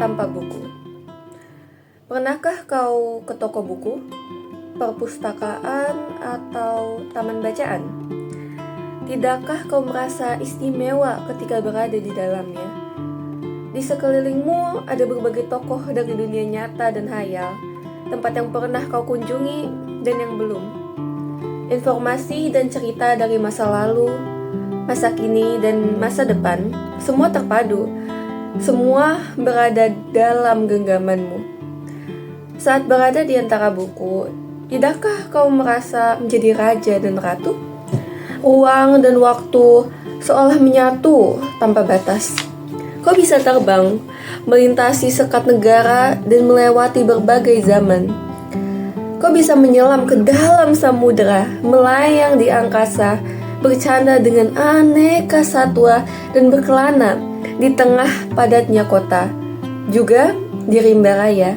tanpa buku. Pernahkah kau ke toko buku, perpustakaan, atau taman bacaan? Tidakkah kau merasa istimewa ketika berada di dalamnya? Di sekelilingmu ada berbagai tokoh dari dunia nyata dan hayal, tempat yang pernah kau kunjungi dan yang belum. Informasi dan cerita dari masa lalu, masa kini, dan masa depan, semua terpadu. Semua berada dalam genggamanmu. Saat berada di antara buku, tidakkah kau merasa menjadi raja dan ratu? Ruang dan waktu seolah menyatu tanpa batas. Kau bisa terbang, melintasi sekat negara, dan melewati berbagai zaman. Kau bisa menyelam ke dalam samudera, melayang di angkasa, bercanda dengan aneka satwa, dan berkelana di tengah padatnya kota, juga di rimba raya.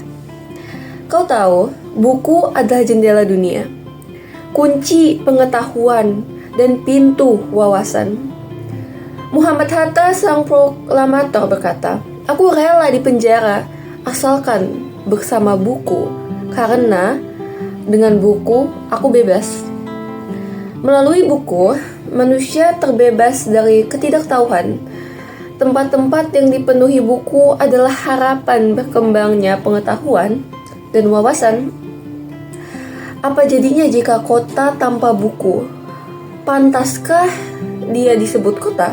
Kau tahu, buku adalah jendela dunia, kunci pengetahuan, dan pintu wawasan. Muhammad Hatta, sang proklamator, berkata, "Aku rela di penjara asalkan bersama buku, karena dengan buku aku bebas." Melalui buku, manusia terbebas dari ketidaktahuan. Tempat-tempat yang dipenuhi buku adalah harapan berkembangnya pengetahuan dan wawasan. Apa jadinya jika kota tanpa buku? Pantaskah dia disebut kota?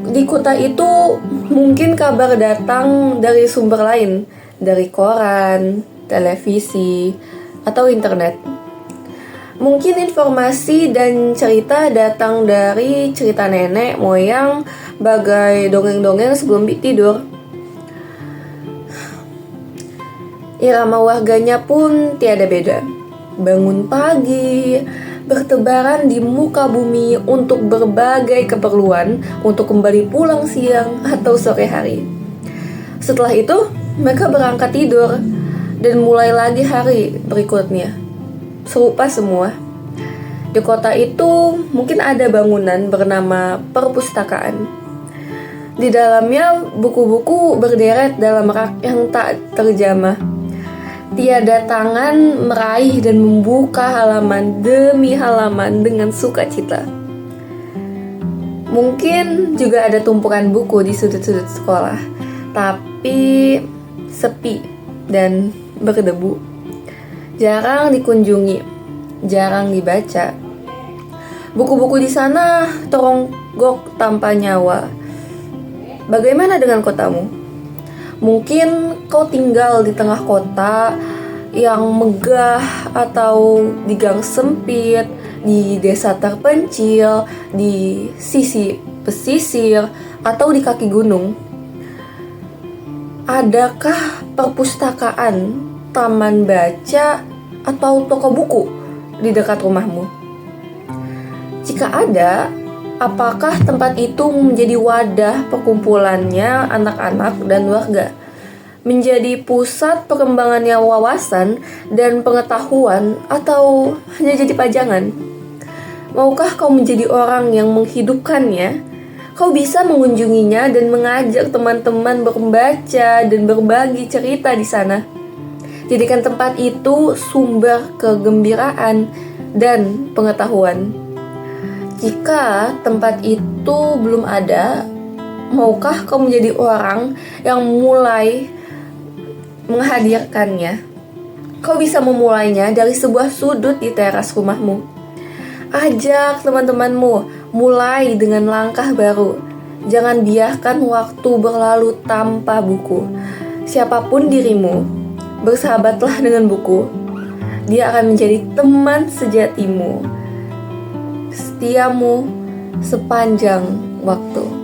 Di kota itu mungkin kabar datang dari sumber lain, dari koran, televisi, atau internet. Mungkin informasi dan cerita datang dari cerita nenek moyang, bagai dongeng-dongeng sebelum tidur. Irama warganya pun tiada beda. Bangun pagi, bertebaran di muka bumi untuk berbagai keperluan, untuk kembali pulang siang atau sore hari. Setelah itu, mereka berangkat tidur dan mulai lagi hari berikutnya. Serupa semua. Di kota itu mungkin ada bangunan bernama perpustakaan. Di dalamnya buku-buku berderet dalam rak yang tak terjamah. Tiada tangan meraih dan membuka halaman demi halaman dengan sukacita. Mungkin juga ada tumpukan buku di sudut-sudut sekolah, tapi sepi dan berdebu. Jarang dikunjungi, jarang dibaca. Buku-buku di sana teronggok tanpa nyawa. Bagaimana dengan kotamu? Mungkin kau tinggal di tengah kota yang megah, atau di gang sempit, di desa terpencil, di sisi pesisir, atau di kaki gunung. Adakah perpustakaan, taman baca, atau toko buku di dekat rumahmu? Jika ada, apakah tempat itu menjadi wadah perkumpulannya anak-anak dan warga? Menjadi pusat perkembangannya wawasan dan pengetahuan, atau hanya jadi pajangan? Maukah kau menjadi orang yang menghidupkannya? Kau bisa mengunjunginya dan mengajak teman-teman membaca dan berbagi cerita di sana. Jadikan tempat itu sumber kegembiraan dan pengetahuan. Jika tempat itu belum ada, maukah kau menjadi orang yang mulai menghadirkannya? Kau bisa memulainya dari sebuah sudut di teras rumahmu. Ajak teman-temanmu mulai dengan langkah baru. Jangan biarkan waktu berlalu tanpa buku. Siapapun dirimu, bersahabatlah dengan buku. Dia akan menjadi teman sejatimu, setiamu sepanjang waktu.